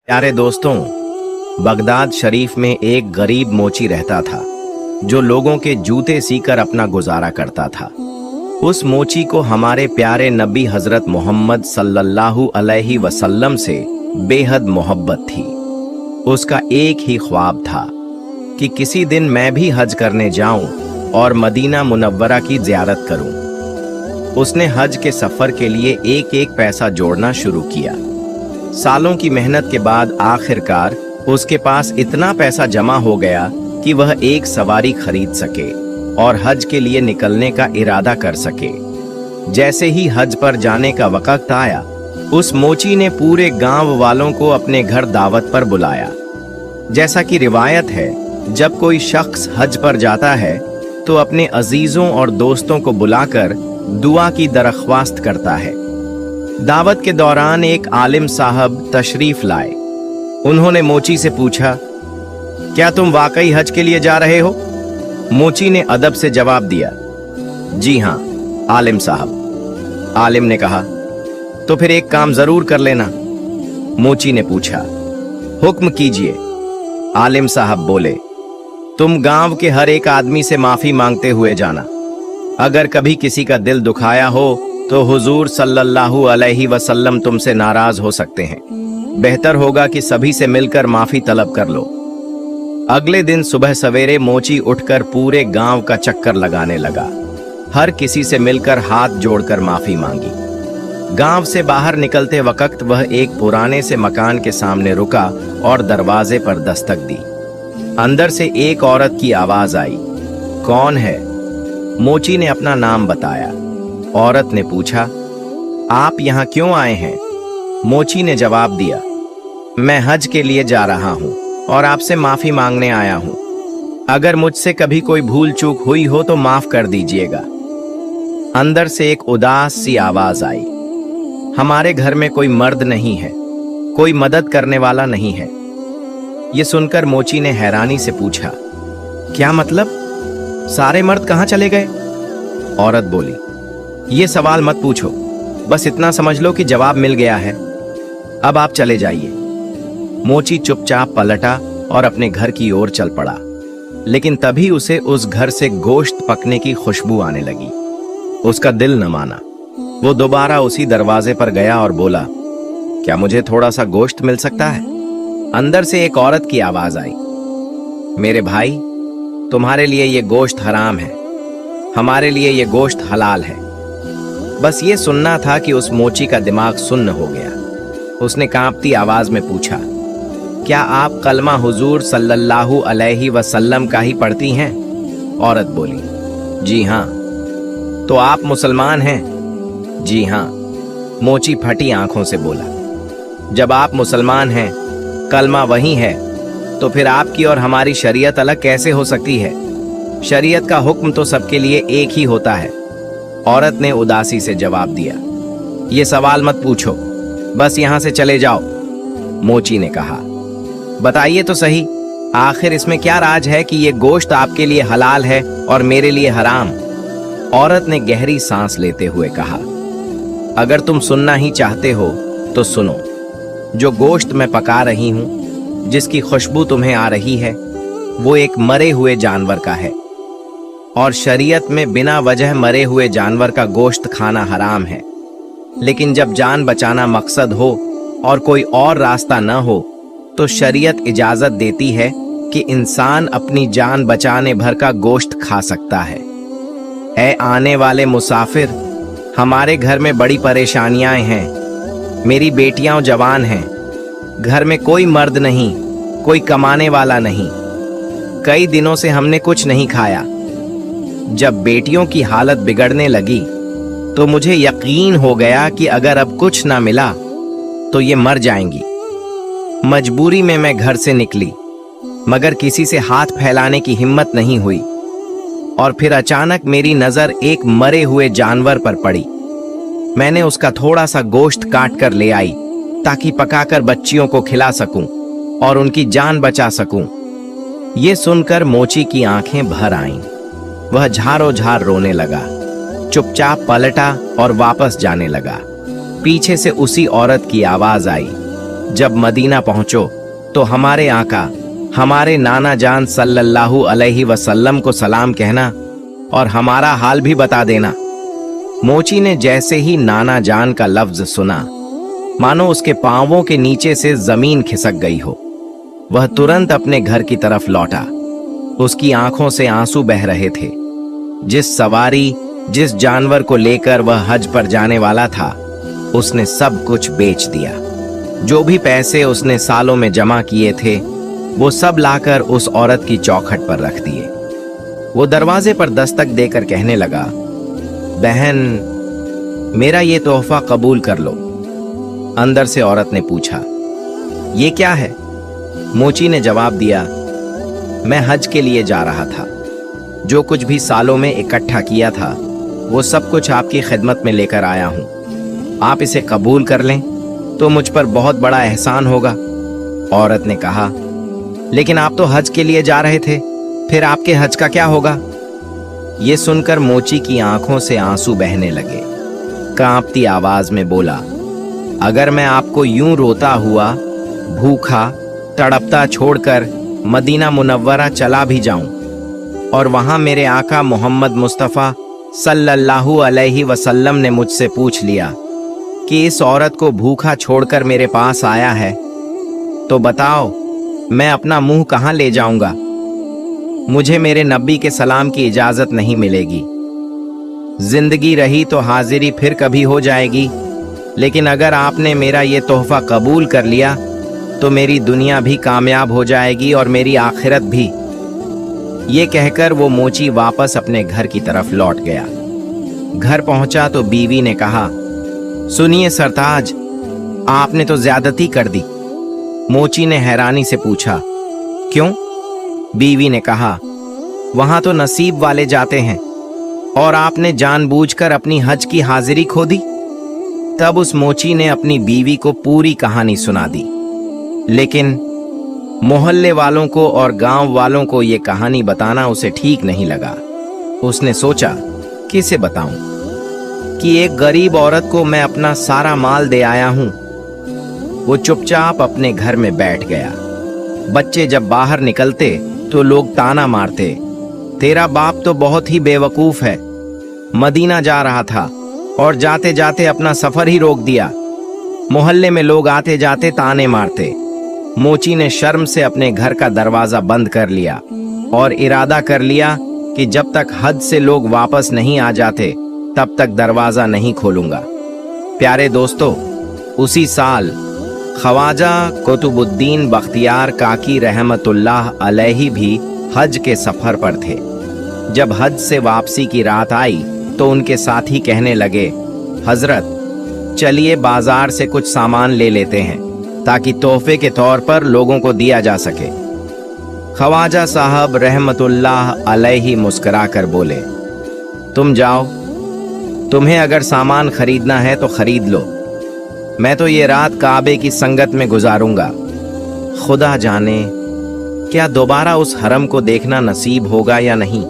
प्यारे दोस्तों, बगदाद शरीफ में एक गरीब मोची रहता था जो लोगों के जूते सीकर अपना गुजारा करता था। उस मोची को हमारे प्यारे नबी हजरत मोहम्मद सल्लल्लाहु अलैहि वसल्लम से बेहद मोहब्बत थी। उसका एक ही ख्वाब था कि किसी दिन मैं भी हज करने जाऊं और मदीना मुनव्वरा की ज़ियारत करूं। उसने हज के सफ़र के लिए एक एक पैसा जोड़ना शुरू किया। सालों की मेहनत के बाद आखिरकार उसके पास इतना पैसा जमा हो गया कि वह एक सवारी खरीद सके और हज के लिए निकलने का इरादा कर सके। जैसे ही हज पर जाने का वक्त आया, उस मोची ने पूरे गांव वालों को अपने घर दावत पर बुलाया। जैसा कि रिवायत है, जब कोई शख्स हज पर जाता है तो अपने अजीजों और दोस्तों को बुलाकर दुआ की दरख्वास्त करता है। दावत के दौरान एक आलिम साहब तशरीफ लाए। उन्होंने मोची से पूछा, क्या तुम वाकई हज के लिए जा रहे हो? मोची ने अदब से जवाब दिया, जी हां आलिम साहब। आलिम ने कहा, तो फिर एक काम जरूर कर लेना। मोची ने पूछा, हुक्म कीजिए। आलिम साहब बोले, तुम गांव के हर एक आदमी से माफी मांगते हुए जाना। अगर कभी किसी का दिल दुखाया हो तो हुजूर सल्लल्लाहु अलैहि वसल्लम तुमसे नाराज हो सकते हैं। बेहतर होगा कि सभी से मिलकर माफी तलब कर लो। अगले दिन सुबह सवेरे मोची उठकर पूरे गांव का चक्कर लगाने लगा। हर किसी से मिलकर हाथ जोड़कर माफी मांगी। गांव से बाहर निकलते वक्त वह एक पुराने से मकान के सामने रुका और दरवाजे पर दस्तक दी। अंदर से एक औरत की आवाज आई, कौन है? मोची ने अपना नाम बताया। औरत ने पूछा, आप यहाँ क्यों आए हैं? मोची ने जवाब दिया, मैं हज के लिए जा रहा हूँ और आपसे माफी मांगने आया हूँ। अगर मुझसे कभी कोई भूल चूक हुई हो तो माफ कर दीजिएगा। अंदर से एक उदास सी आवाज आई, हमारे घर में कोई मर्द नहीं है, कोई मदद करने वाला नहीं है। ये सुनकर मोची ने हैरानी से पूछा, क्या मतलब? सारे मर्द कहाँ चले गए? औरत बोली, ये सवाल मत पूछो, बस इतना समझ लो कि जवाब मिल गया है। अब आप चले जाइए। मोची चुपचाप पलटा और अपने घर की ओर चल पड़ा। लेकिन तभी उसे उस घर से गोश्त पकने की खुशबू आने लगी। उसका दिल न माना। वो दोबारा उसी दरवाजे पर गया और बोला, क्या मुझे थोड़ा सा गोश्त मिल सकता है? अंदर से एक औरत की आवाज आई, मेरे भाई, तुम्हारे लिए ये गोश्त हराम है, हमारे लिए ये गोश्त हलाल है। बस ये सुनना था कि उस मोची का दिमाग सुन्न हो गया। उसने कांपती आवाज में पूछा, क्या आप कलमा हुजूर सल्लल्लाहु अलैहि वसल्लम का ही पढ़ती हैं? औरत बोली, जी हां। तो आप मुसलमान हैं? जी हां। मोची फटी आंखों से बोला, जब आप मुसलमान हैं, कलमा वही है, तो फिर आपकी और हमारी शरीयत अलग कैसे हो सकती है? शरीयत का हुक्म तो सबके लिए एक ही होता है। औरत ने उदासी से जवाब दिया, ये सवाल मत पूछो, बस यहां से चले जाओ। मोची ने कहा, बताइए तो सही, आखिर इसमें क्या राज है कि ये गोश्त आपके लिए हलाल है और मेरे लिए हराम? औरत ने गहरी सांस लेते हुए कहा, अगर तुम सुनना ही चाहते हो तो सुनो। जो गोश्त मैं पका रही हूं, जिसकी खुशबू तुम्हें आ रही है, वो एक मरे हुए जानवर का है और शरीयत में बिना वजह मरे हुए जानवर का गोश्त खाना हराम है। लेकिन जब जान बचाना मकसद हो और कोई और रास्ता न हो तो शरीयत इजाजत देती है कि इंसान अपनी जान बचाने भर का गोश्त खा सकता है। ऐ आने वाले मुसाफिर, हमारे घर में बड़ी परेशानियां हैं। मेरी बेटियां जवान हैं, घर में कोई मर्द नहीं, कोई कमाने वाला नहीं। कई दिनों से हमने कुछ नहीं खाया। जब बेटियों की हालत बिगड़ने लगी तो मुझे यकीन हो गया कि अगर अब कुछ ना मिला तो ये मर जाएंगी। मजबूरी में मैं घर से निकली, मगर किसी से हाथ फैलाने की हिम्मत नहीं हुई। और फिर अचानक मेरी नजर एक मरे हुए जानवर पर पड़ी। मैंने उसका थोड़ा सा गोश्त काट कर ले आई ताकि पकाकर बच्चियों को खिला सकूं और उनकी जान बचा सकूं। ये सुनकर मोची की आंखें भर आईं। वह झारो झार रोने लगा, चुपचाप पलटा और वापस जाने लगा। पीछे से उसी औरत की आवाज आई, जब मदीना पहुंचो तो हमारे आका, हमारे नाना जान सल्लल्लाहु अलैहि वसल्लम को सलाम कहना और हमारा हाल भी बता देना। मोची ने जैसे ही नाना जान का लफ्ज सुना, मानो उसके पांवों के नीचे से जमीन खिसक गई हो। वह तुरंत अपने घर की तरफ लौटा। उसकी आंखों से आंसू बह रहे थे। जिस सवारी, जिस जानवर को लेकर वह हज पर जाने वाला था, उसने सब कुछ बेच दिया। जो भी पैसे उसने सालों में जमा किए थे, वो सब लाकर उस औरत की चौखट पर रख दिए। वो दरवाजे पर दस्तक देकर कहने लगा, बहन, मेरा ये तोहफा कबूल कर लो। अंदर से औरत ने पूछा, ये क्या है? मोची ने जवाब दिया, मैं हज के लिए जा रहा था। जो कुछ भी सालों में इकट्ठा किया था, वो सब कुछ आपकी खिदमत में लेकर आया हूं। आप इसे कबूल कर लें तो मुझ पर बहुत बड़ा एहसान होगा। औरत ने कहा, लेकिन आप तो हज के लिए जा रहे थे, फिर आपके हज का क्या होगा? ये सुनकर मोची की आंखों से आंसू बहने लगे। कांपती आवाज में बोला, अगर मैं आपको यूं रोता हुआ, भूखा, तड़पता छोड़कर मदीना मुनव्वरा चला भी जाऊं और वहां मेरे आका मोहम्मद मुस्तफ़ा सल्लल्लाहु अलैहि वसल्लम ने मुझसे पूछ लिया कि इस औरत को भूखा छोड़कर मेरे पास आया है, तो बताओ मैं अपना मुंह कहां ले जाऊंगा? मुझे मेरे नबी के सलाम की इजाजत नहीं मिलेगी। जिंदगी रही तो हाजिरी फिर कभी हो जाएगी, लेकिन अगर आपने मेरा ये तोहफा कबूल कर लिया तो मेरी दुनिया भी कामयाब हो जाएगी और मेरी आखिरत भी। ये कहकर वो मोची वापस अपने घर की तरफ लौट गया। घर पहुंचा तो बीवी ने कहा, सुनिए सरताज, आपने तो ज्यादती कर दी। मोची ने हैरानी से पूछा, क्यों? बीवी ने कहा, वहां तो नसीब वाले जाते हैं और आपने जानबूझकर अपनी हज की हाजिरी खो दी। तब उस मोची ने अपनी बीवी को पूरी कहानी सुना दी, लेकिन मोहल्ले वालों को और गांव वालों को ये कहानी बताना उसे ठीक नहीं लगा। उसने सोचा, किसे बताऊं कि एक गरीब औरत को मैं अपना सारा माल दे आया हूं। वो चुपचाप अपने घर में बैठ गया। बच्चे जब बाहर निकलते तो लोग ताना मारते, तेरा बाप तो बहुत ही बेवकूफ है, मदीना जा रहा था और जाते जाते अपना सफर ही रोक दिया। मोहल्ले में लोग आते जाते ताने मारते। मोची ने शर्म से अपने घर का दरवाजा बंद कर लिया और इरादा कर लिया कि जब तक हज से लोग वापस नहीं आ जाते तब तक दरवाजा नहीं खोलूंगा। प्यारे दोस्तों, उसी साल ख्वाजा कुतुबुद्दीन बख्तियार काकी रहमतुल्लाह अलैहि भी हज के सफर पर थे। जब हज से वापसी की रात आई तो उनके साथी कहने लगे, हजरत, चलिए बाजार से कुछ सामान ले लेते हैं ताकि तोहफे के तौर पर लोगों को दिया जा सके। ख्वाजा साहब रहमतुल्लाह अलैहि मुस्कुराकर बोले, तुम जाओ, तुम्हें अगर सामान खरीदना है तो खरीद लो, मैं तो ये रात काबे की संगत में गुजारूंगा। खुदा जाने क्या दोबारा उस हरम को देखना नसीब होगा या नहीं।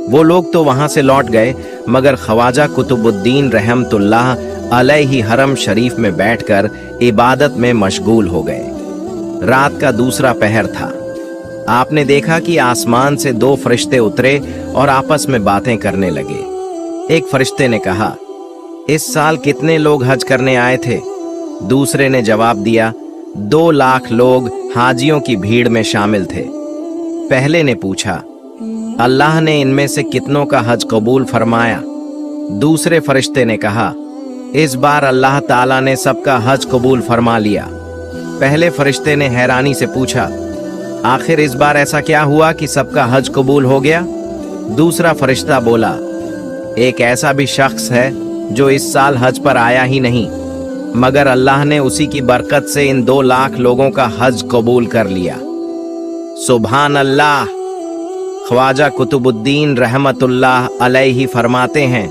वो लोग तो वहां से लौट गए, मगर ख्वाजा कुतुबुद्दीन रहमतुल्लाह अलैहि हरम शरीफ में बैठकर इबादत में मशगूल हो गए। रात का दूसरा पहर था। आपने देखा कि आसमान से दो फरिश्ते उतरे और आपस में बातें करने लगे। एक फरिश्ते ने कहा, इस साल कितने लोग हज करने आए थे? दूसरे ने जवाब दिया, 2 लाख लोग हाजियों की भीड़ में शामिल थे। पहले ने पूछा, अल्लाह ने इनमें से कितनों का हज कबूल फरमाया? दूसरे फरिश्ते ने कहा, इस बार अल्लाह ताला ने सबका हज कबूल फरमा लिया। पहले फरिश्ते ने हैरानी से पूछा, आखिर इस बार ऐसा क्या हुआ कि सबका हज कबूल हो गया? दूसरा फरिश्ता बोला, एक ऐसा भी शख्स है जो इस साल हज पर आया ही नहीं, मगर अल्लाह ने उसी की बरकत से इन 2 लाख लोगों का हज कबूल कर लिया। सुभान अल्लाह। ख्वाजा कुतुबुद्दीन रहमतुल्लाह अलैहि फरमाते हैं,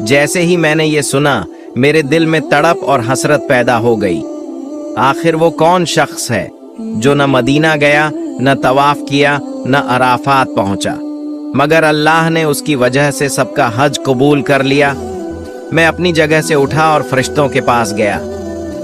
जैसे ही मैंने ये सुना मेरे दिल में तड़प और हसरत पैदा हो गई। आखिर वो कौन शख्स है जो न मदीना गया, न तवाफ किया, न अराफात पहुंचा, मगर अल्लाह ने उसकी वजह से सबका हज कबूल कर लिया। मैं अपनी जगह से उठा और फरिश्तों के पास गया।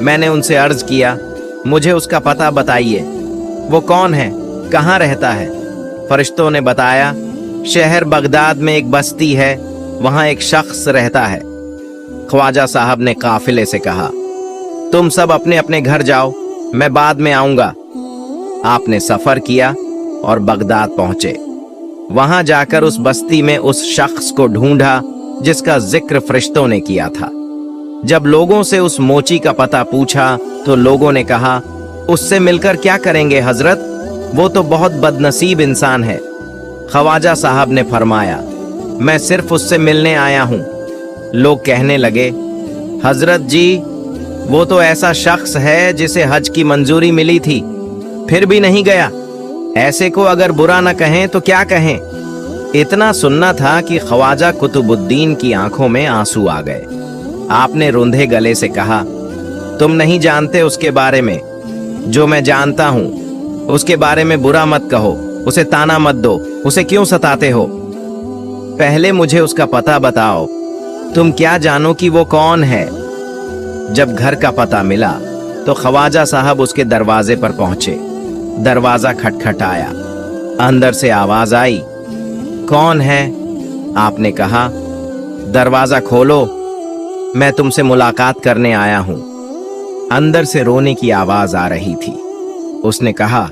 मैंने उनसे अर्ज किया, मुझे उसका पता बताइए। वो कौन है, कहाँ रहता है? फरिश्तों ने बताया, शहर बगदाद में एक बस्ती है, वहां एक शख्स रहता है। ख्वाजा साहब ने काफिले से कहा, तुम सब अपने अपने घर जाओ, मैं बाद में आऊंगा। आपने सफर किया और बगदाद पहुंचे। वहां जाकर उस बस्ती में उस शख्स को ढूंढा जिसका जिक्र फरिश्तों ने किया था। जब लोगों से उस मोची का पता पूछा तो लोगों ने कहा, उससे मिलकर क्या करेंगे हजरत, वो तो बहुत बदनसीब इंसान है। ख्वाजा साहब ने फरमाया, मैं सिर्फ उससे मिलने आया हूं। लोग कहने लगे, हजरत जी, वो तो ऐसा शख्स है जिसे हज की मंजूरी मिली थी, फिर भी नहीं गया। ऐसे को अगर बुरा न कहें तो क्या कहें। इतना सुनना था कि ख्वाजा कुतुबुद्दीन की आंखों में आंसू आ गए। आपने रुंधे गले से कहा, तुम नहीं जानते उसके बारे में, जो मैं जानता हूं। उसके बारे में बुरा मत कहो, उसे ताना मत दो, उसे क्यों सताते हो? पहले मुझे उसका पता बताओ, तुम क्या जानो कि वो कौन है? जब घर का पता मिला तो ख्वाजा साहब उसके दरवाजे पर पहुंचे। दरवाजा खटखटाया, अंदर से आवाज आई, कौन है? आपने कहा, दरवाजा खोलो, मैं तुमसे मुलाकात करने आया हूं। अंदर से रोने की आवाज आ रही थी। उसने कहा,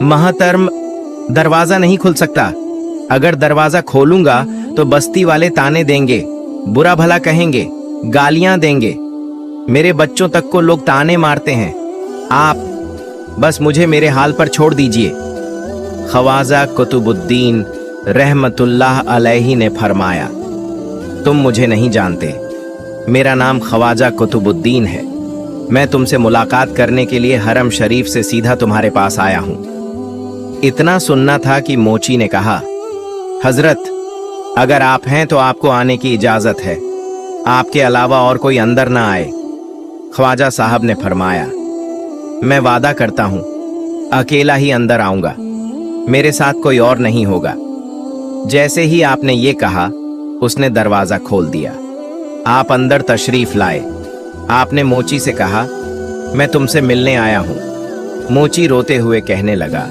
महतरम, दरवाजा नहीं खुल सकता। अगर दरवाजा खोलूंगा तो बस्ती वाले ताने देंगे, बुरा भला कहेंगे, गालियां देंगे। मेरे बच्चों तक को लोग ताने मारते हैं। आप बस मुझे मेरे हाल पर छोड़ दीजिए। ख्वाजा कुतुबुद्दीन रहमतुल्लाह अलैहि ने फरमाया, तुम मुझे नहीं जानते, मेरा नाम ख्वाजा कुतुबुद्दीन है। मैं तुमसे मुलाकात करने के लिए हरम शरीफ से सीधा तुम्हारे पास आया हूं। इतना सुनना था कि मोची ने कहा, हजरत, अगर आप हैं तो आपको आने की इजाजत है, आपके अलावा और कोई अंदर ना आए। ख्वाजा साहब ने फरमाया, मैं वादा करता हूं अकेला ही अंदर आऊंगा, मेरे साथ कोई और नहीं होगा। जैसे ही आपने ये कहा, उसने दरवाजा खोल दिया। आप अंदर तशरीफ लाए। आपने मोची से कहा, मैं तुमसे मिलने आया हूं। मोची रोते हुए कहने लगा,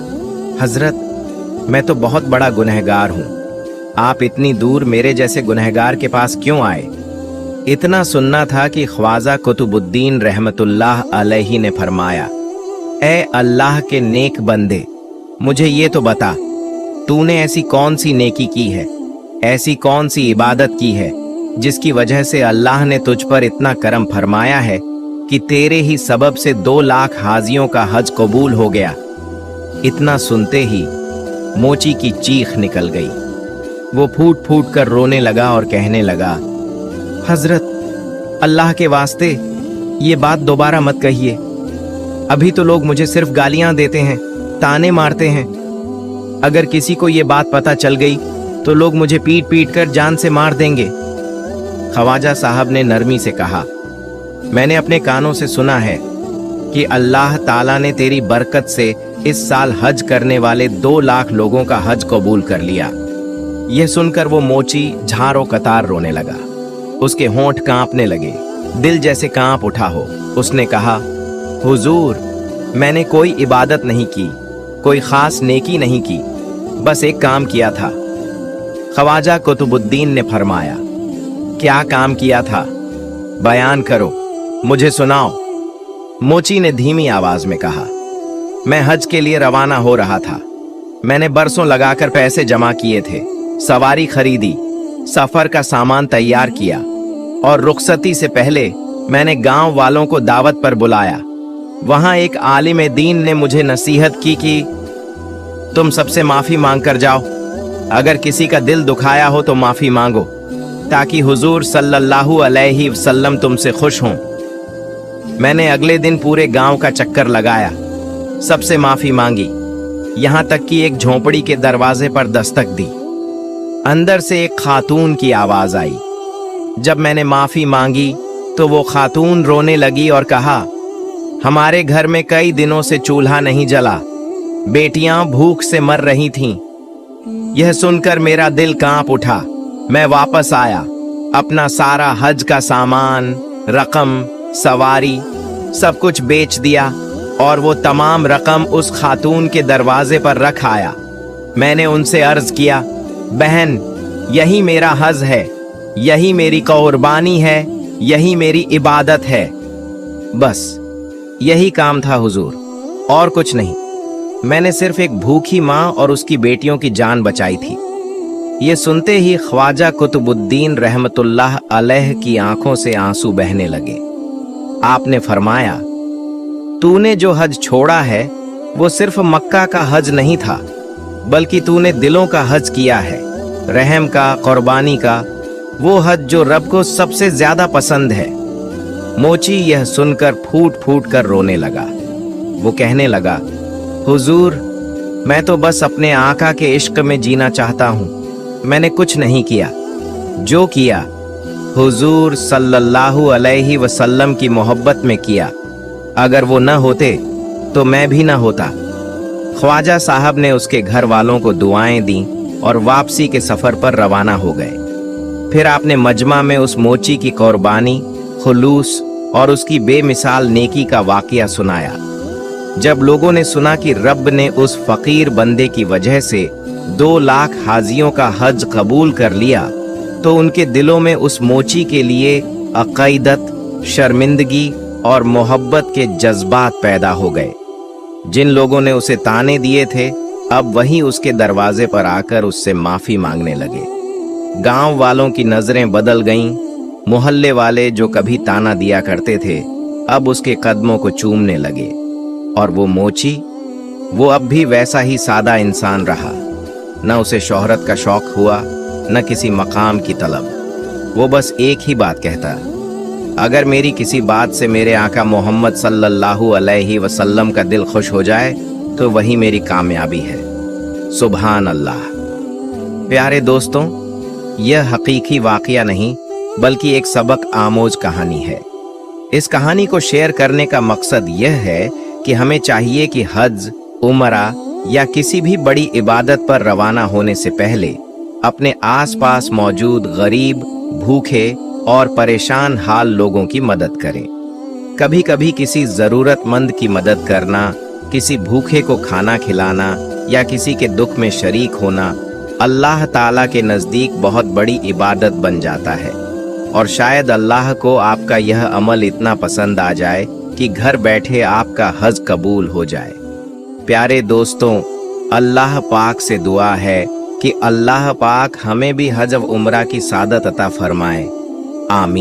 हजरत, मैं तो बहुत बड़ा गुनहगार हूं, आप इतनी दूर मेरे जैसे गुनहगार के पास क्यों आए? इतना सुनना था कि ख्वाजा कुतुबुद्दीन रहमतुल्लाह अलैहि ने फरमाया, ए अल्लाह के नेक बंदे, मुझे ये तो बता, तूने ऐसी कौन सी नेकी की है, ऐसी कौन सी इबादत की है जिसकी वजह से अल्लाह ने तुझ पर इतना करम फरमाया है कि तेरे ही सबब से 2 लाख हाजियों का हज कबूल हो गया। इतना सुनते ही मोची की चीख निकल गई। वो फूट फूट कर रोने लगा और कहने लगा, हजरत, अल्लाह के वास्ते ये बात दोबारा मत कहिए। अभी तो लोग मुझे सिर्फ गालियां देते हैं, ताने मारते हैं। अगर किसी को ये बात पता चल गई तो लोग मुझे पीट पीट कर जान से मार देंगे। ख्वाजा साहब ने नरमी से कहा, मैंने अपने कानों से सुना है कि अल्लाह ताला ने तेरी बरकत से इस साल हज करने वाले 2 लाख लोगों का हज कबूल कर लिया। यह सुनकर वो मोची झारो कतार रोने लगा। उसके होंठ कांपने लगे, दिल जैसे कांप उठा हो। उसने कहा, हुजूर, मैंने कोई इबादत नहीं की, कोई खास नेकी नहीं की, बस एक काम किया था। ख्वाजा कुतुबुद्दीन ने फरमाया, क्या काम किया था? बयान करो, मुझे सुनाओ। मोची ने धीमी आवाज में कहा, मैं हज के लिए रवाना हो रहा था। मैंने बरसों लगाकर पैसे जमा किए थे, सवारी खरीदी, सफर का सामान तैयार किया और रुखसती से पहले मैंने गांव वालों को दावत पर बुलाया। वहां एक आलिम दीन ने मुझे नसीहत की कि तुम सबसे माफी मांग कर जाओ, अगर किसी का दिल दुखाया हो तो माफी मांगो, ताकि हुजूर सल्लल्लाहु अलैहि वसल्लम तुमसे खुश हों। मैंने अगले दिन पूरे गांव का चक्कर लगाया, सबसे माफी मांगी, यहां तक कि एक झोंपड़ी के दरवाजे पर दस्तक दी। अंदर से एक खातून की आवाज आई। जब मैंने माफी मांगी तो वो खातून रोने लगी और कहा, हमारे घर में कई दिनों से चूल्हा नहीं जला, बेटियां भूख से मर रही थीं। यह सुनकर मेरा दिल कांप उठा। मैं वापस आया, अपना सारा हज का सामान, रकम, सवारी सब कुछ बेच दिया और वो तमाम रकम उस खातून के दरवाजे पर रख आया। मैंने उनसे अर्ज किया, बहन, यही मेरा हज है, यही मेरी कुर्बानी है, यही मेरी इबादत है। बस यही काम था हुजूर, और कुछ नहीं। मैंने सिर्फ एक भूखी माँ और उसकी बेटियों की जान बचाई थी। ये सुनते ही ख्वाजा कुतुबुद्दीन रहमतुल्लाह अलैह की आंखों से आंसू बहने लगे। आपने फरमाया, तूने जो हज छोड़ा है वो सिर्फ मक्का का हज नहीं था, बल्कि तूने दिलों का हज किया है, रहम का, कुर्बानी का, वो हज जो रब को सबसे ज्यादा पसंद है। मोची यह सुनकर फूट फूट कर रोने लगा। वो कहने लगा, हुजूर, मैं तो बस अपने आका के इश्क में जीना चाहता हूँ, मैंने कुछ नहीं किया। जो किया हुजूर सल्लल्लाहु अलैहि वसल्लम की मोहब्बत में किया। अगर वो न होते तो मैं भी न होता। ख्वाजा साहब ने उसके घर वालों को दुआएं दी और वापसी के सफर पर रवाना हो गए। फिर आपने मजमा में उस मोची की कुर्बानी, खुलूस और उसकी बेमिसाल नेकी का वाकया सुनाया। जब लोगों ने सुना कि रब ने उस फकीर बंदे की वजह से 2 लाख हाजियों का हज कबूल कर लिया, तो उनके दिलों में उस मोची के लिए अक़ीदत, शर्मिंदगी और मोहब्बत के जज्बात पैदा हो गए। जिन लोगों ने उसे ताने दिए थे, अब वही उसके दरवाजे पर आकर उससे माफी मांगने लगे। गांव वालों की नजरें बदल गईं। मोहल्ले वाले जो कभी ताना दिया करते थे, अब उसके कदमों को चूमने लगे। और वो मोची, वो अब भी वैसा ही सादा इंसान रहा। न उसे शोहरत का शौक हुआ, न किसी मकाम की तलब। वो बस एक ही बात कहता, अगर मेरी किसी बात से मेरे आका मोहम्मद सल्लल्लाहु अलैहि वसल्लम का दिल खुश हो जाए तो वही मेरी कामयाबी है। सुभान अल्लाह। प्यारे दोस्तों, यह हकीकी वाकया नहीं बल्कि एक सबक आमोज कहानी है। इस कहानी को शेयर करने का मकसद यह है कि हमें चाहिए कि हज, उमरा या किसी भी बड़ी इबादत पर रवाना होने से पहले अपने आसपास मौजूद गरीब, भूखे और परेशान हाल लोगों की मदद करें। कभी कभी किसी जरूरतमंद की मदद करना, किसी भूखे को खाना खिलाना या किसी के दुख में शरीक होना अल्लाह ताला के नज़दीक बहुत बड़ी इबादत बन जाता है। और शायद अल्लाह को आपका यह अमल इतना पसंद आ जाए कि घर बैठे आपका हज कबूल हो जाए। प्यारे दोस्तों, अल्लाह पाक से दुआ है कि अल्लाह पाक हमें भी हज व उम्रा की सादत अता फरमाए। आमीन।